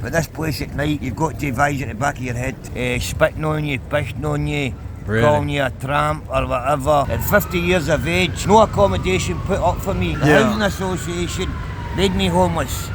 But this place at night, you've got devices at the back of your head, spitting on you, pissing on you, calling you a tramp or whatever. At 50 years of age, no accommodation put up for me. The Housing Association made me homeless.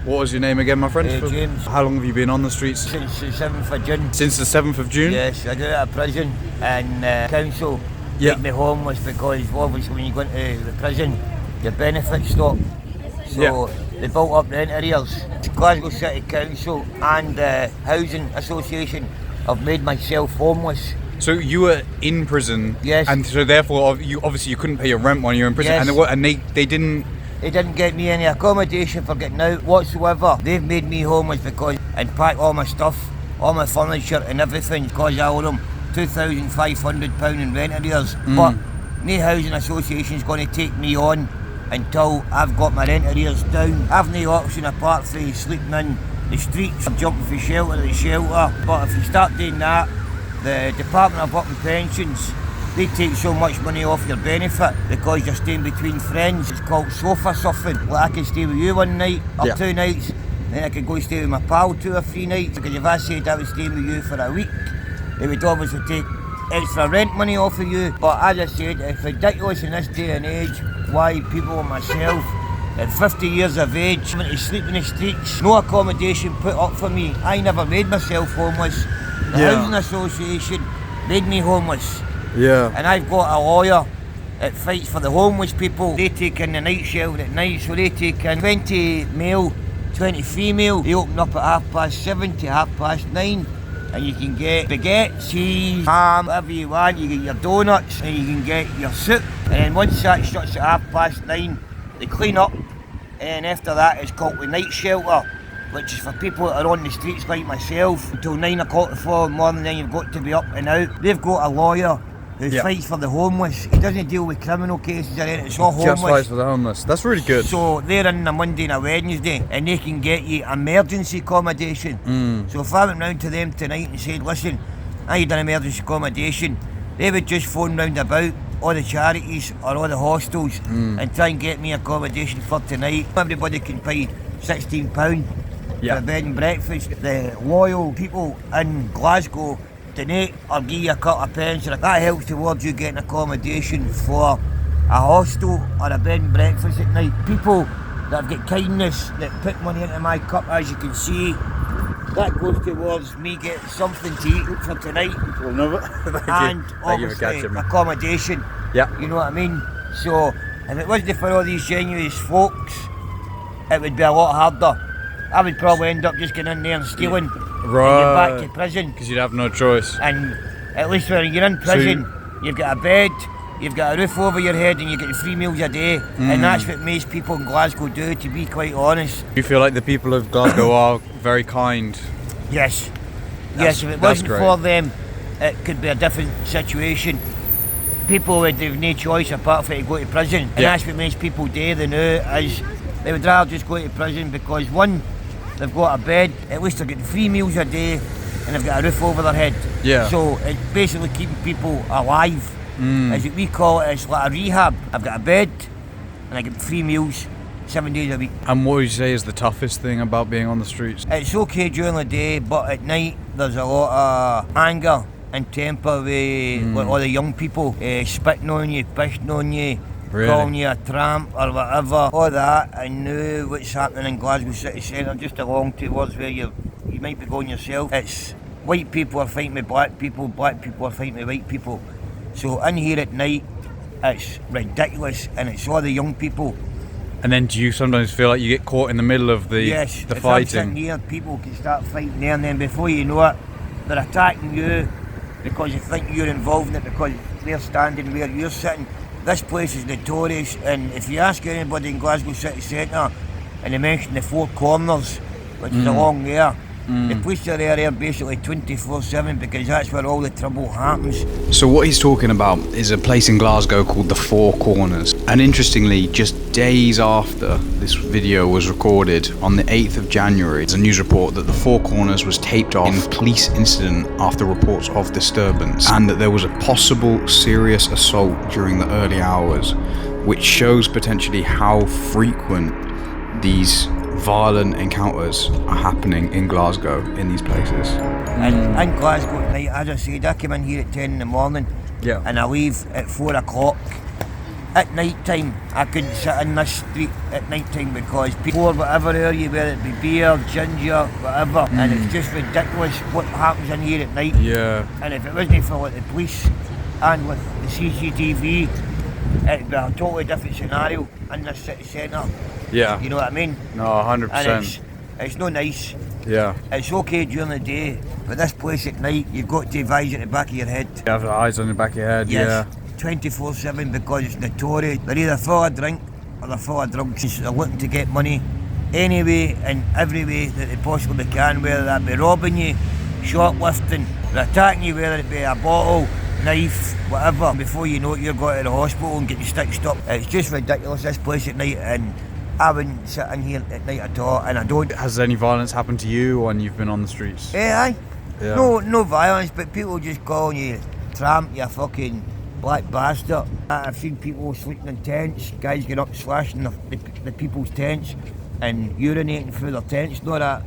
What was your name again, my friend? James. How long have you been on the streets? Since the 7th of June. Since the 7th of June? Yes, I got out of prison and council made me homeless because obviously when you go into the prison, your benefits stop. So they built up rent arrears. Glasgow City Council and the Housing Association have made myself homeless. So you were in prison? Yes. And so therefore, you couldn't pay your rent when you were in prison? Yes. And they didn't... They didn't get me any accommodation for getting out whatsoever. They've made me homeless because and packed all my stuff, all my furniture and everything because I owe them £2,500 in rent arrears. But no housing association's going to take me on until I've got my rent arrears down. I've no option apart from sleeping in the streets or jumping from shelter to shelter. But if you start doing that, the Department of Work and Pensions, they take so much money off your benefit because you're staying between friends. It's called sofa surfing. Like I can stay with you one night or 2 nights, then I can go stay with my pal 2 or 3 nights. Because if I said I was staying with you for a week, they would obviously take extra rent money off of you. But as I said, it's ridiculous in this day and age why people like myself at 50 years of age having to sleep in the streets, no accommodation put up for me. I never made myself homeless. The Housing Association made me homeless. Yeah. And I've got a lawyer that fights for the homeless people. They take in the night shelter at night, so they take in 20 male, 20 female. They open up at 7:30 to 9:30, and you can get baguette, cheese, ham, whatever you want. You get your donuts, and you can get your soup. And then once that shuts at 9:30, they clean up, and after that it's called the night shelter, which is for people that are on the streets like myself until 9 o'clock the following morning. Then you've got to be up and out. They've got a lawyer who fights for the homeless. He doesn't deal with criminal cases or anything, it's all homeless. Just fights for the homeless. That's really good. So they're in a Monday and a Wednesday and they can get you emergency accommodation. So if I went round to them tonight and said, listen, I need an emergency accommodation, they would just phone round about all the charities or all the hostels and try and get me accommodation for tonight. Everybody can pay £16 for a bed and breakfast. The loyal people in Glasgow donate or give you a couple of pence. That helps towards you getting accommodation for a hostel or a bed and breakfast at night. People that have got kindness that put money into my cup, as you can see, that goes towards me getting something to eat for tonight. And obviously accommodation. You know what I mean? So if it wasn't for all these generous folks, it would be a lot harder. I would probably end up just getting in there and stealing and get back to prison. Because you'd have no choice. And at least when you're in prison, you've got a bed, you've got a roof over your head and you get 3 meals a day. And that's what most people in Glasgow do, to be quite honest. You feel like the people of Glasgow are very kind? Yes. Yes, if it wasn't for them, it could be a different situation. People would have no choice apart from to go to prison. And that's what most people do, they know, is they would rather just go to prison because one, they've got a bed, at least they're getting 3 meals a day and they've got a roof over their head. So it's basically keeping people alive. As we call it, it's like a rehab. I've got a bed and I get 3 meals 7 days a week. And what would you say is the toughest thing about being on the streets? It's okay during the day, but at night there's a lot of anger and temper with all the young people spitting on you, pissing on you, calling you a tramp or whatever, all that. I know what's happening in Glasgow City Centre, just along towards where you might be going yourself. It's white people are fighting with black people are fighting with white people. So in here at night, it's ridiculous, and it's all the young people. And then do you sometimes feel like you get caught in the middle of the fighting? Yes, if I'm sitting here, people can start fighting there, and then before you know it, they're attacking you because they think you're involved in it because they're standing where you're sitting. This place is notorious, and if you ask anybody in Glasgow City Centre and they mention the 4 corners, which is along there, The police are there basically 24/7 because that's where all the trouble happens. So what he's talking about is a place in Glasgow called the Four Corners. And interestingly, just days after this video was recorded, on the 8th of January, there's a news report that the Four Corners was taped off in a police incident after reports of disturbance, and that there was a possible serious assault during the early hours, which shows potentially how frequent these violent encounters are happening in Glasgow in these places. And in Glasgow at night, as I said, I come in here at 10 in the morning, and I leave at 4 o'clock. At night time, I couldn't sit in this street at night time because people or whatever area, whether it be beer, ginger, whatever, and it's just ridiculous what happens in here at night. Yeah. And if it wasn't for like the police and with the CCTV, it'd be a totally different scenario in this city centre. Yeah. You know what I mean? No, 100%. And it's no nice. Yeah. It's okay during the day, but this place at night, you've got to advise at the back of your head. You have the eyes on the back of your head, Yes, 24/7 because it's notorious. They're either full of drink or they're full of drugs. They're looking to get money any way and every way that they possibly can, whether that be robbing you, shoplifting, they're attacking you, whether it be a bottle, knife, whatever. Before you know it, you're going to the hospital and getting stitched up. It's just ridiculous, this place at night, and I wouldn't sit in here at night at all, and I don't. Has any violence happened to you when you've been on the streets? Aye. Yeah. No violence, but people just calling you tramp, you fucking black bastard. I've seen people sleeping in tents, guys getting up slashing the people's tents and urinating through their tents and all that.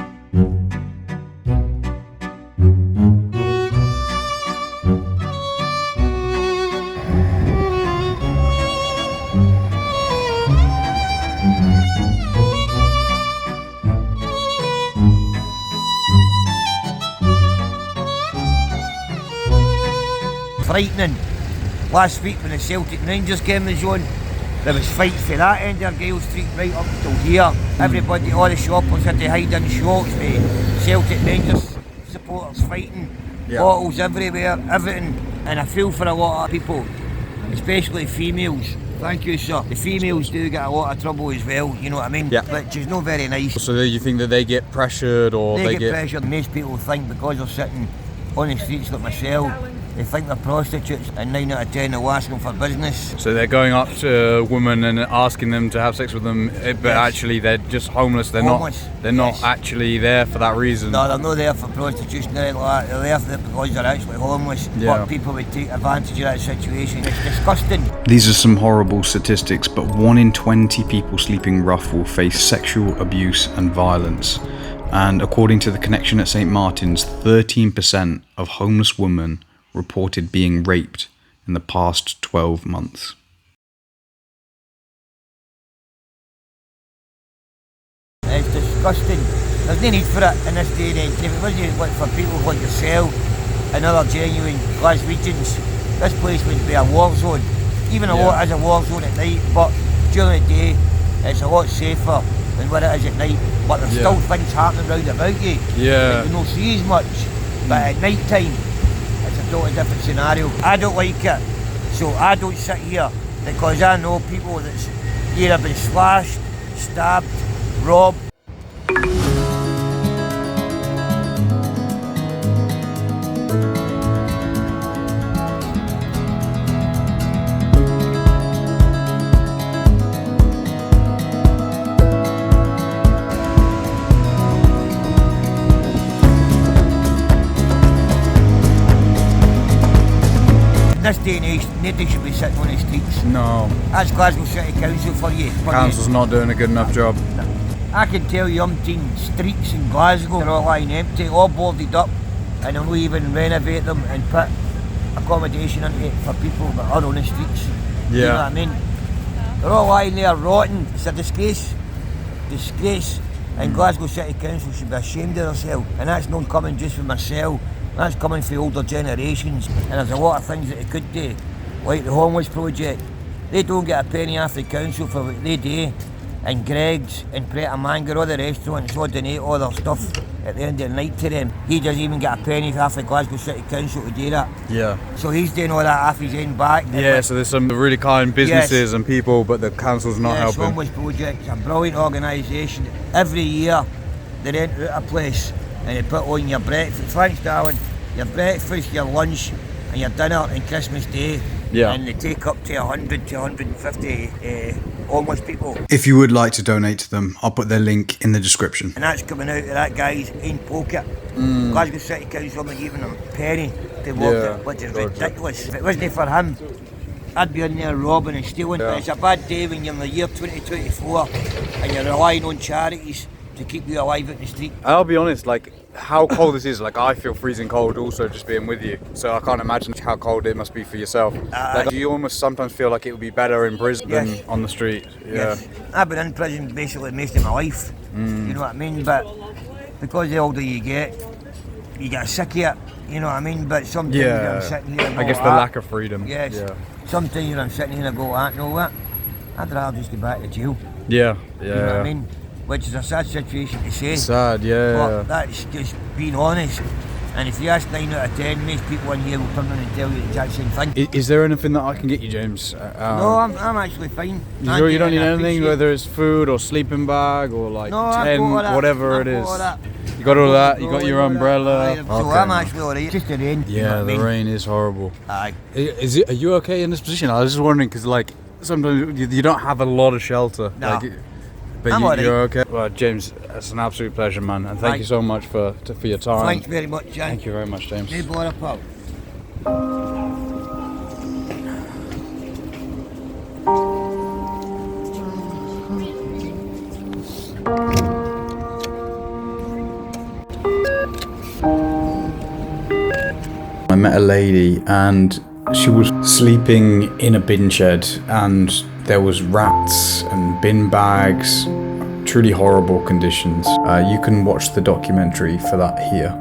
Frightening. Last week when the Celtic Rangers game was on, there was fights for that end of Gale Street right up until here. Everybody, all the shoppers had to hide in shops with Celtic Rangers supporters fighting, bottles everywhere, everything. And I feel for a lot of people, especially females. Thank you, sir. The females do get a lot of trouble as well, you know what I mean? Yeah. Which is not very nice. So do you think that they get pressured or They get pressured. Most people think because they're sitting on the streets like myself, they think they're prostitutes, and 9 out of 10 they'll ask them for business. So they're going up to women and asking them to have sex with them, but actually they're just homeless. They're Homeless. not actually there for that reason. No, they're not there for prostitution, they're like that. They're there for it because they're actually homeless. Yeah. But people would take advantage of that situation. It's disgusting. These are some horrible statistics, but 1 in 20 people sleeping rough will face sexual abuse and violence. And according to the Connection at St. Martin's, 13% of homeless women reported being raped in the past 12 months. It's disgusting. There's no need for it in this day and age. If it wasn't like for people like yourself and other genuine Glaswegians, this place would be a war zone. Even a lot is a war zone at night, but during the day it's a lot safer than what it is at night. But there's still things happening round about you. Yeah. You don't see as much. But at night time, it's a totally different scenario. I don't like it, so I don't sit here because I know people that's either been slashed, stabbed, robbed. In this day and age, nobody should be sitting on the streets. No. That's Glasgow City Council for you. Council's not doing a good enough job. I can tell you umpteen streets in Glasgow are all lying empty, all boarded up, and they'll even renovate them and put accommodation into it for people that are on the streets. Yeah. You know what I mean? They're all lying there rotting. It's a disgrace. Disgrace. And Glasgow City Council should be ashamed of themselves. And that's not coming just from myself. That's coming from older generations. And there's a lot of things that they could do, like the homeless project. They don't get a penny off the council for what they do. And Greg's and Pret a Manger, all the restaurants, all donate all their stuff at the end of the night to them. He doesn't even get a penny off the Glasgow City Council to do that. Yeah. So he's doing all that off his own back. Yeah, so there's some really kind businesses and people, but the council's not Yes, helping. Homeless Project's a brilliant organisation. Every year they rent out a place and they put on your breakfast, thanks darling, your breakfast, your lunch and your dinner on Christmas Day. Yeah. And they take up to 100 to 150 homeless people. If you would like to donate to them, I'll put their link in the description. And that's coming out of that guy's own pocket. Glasgow City Council haven't given him a penny to walk it, which is ridiculous. If it wasn't for him, I'd be in there robbing and stealing. Yeah. It's a bad day when you're in the year 2024 and you're relying on charities to keep you alive at the street. I'll be honest, like, how cold this is, like, I feel freezing cold also just being with you. So I can't imagine how cold it must be for yourself. Like, you almost sometimes feel like it would be better in prison than on the street. Yeah. Yes. I've been in prison basically most of my life, you know what I mean? But because the older you get sick of it, you know what I mean? But sometimes I'm sitting here and I guess the lack of freedom. Yes. Yeah. Sometimes I'm sitting here and go, you know what? I'd rather just go back to jail. Yeah. You know what I mean? Which is a sad situation to say. Sad, yeah. But that's just being honest. And if you ask 9 out of 10, most people in here will come in and tell you the exact same thing. Is there anything that I can get you, James? No, I'm actually fine. You sure you don't need anything, whether it's food or sleeping bag or like tent, whatever it is? You got all that? You got your umbrella? So I'm actually alright. Just the rain. Yeah, the rain is horrible. Aye. Are you okay in this position? I was just wondering because like sometimes you don't have a lot of shelter. No. Like, but you're okay. Well, James, it's an absolute pleasure, man, and thank you so much for your time. Thanks very much, Jan. Thank you very much, James. No bother, pal. I met a lady and she was sleeping in a bin shed and there was rats and bin bags, truly horrible conditions. You can watch the documentary for that here.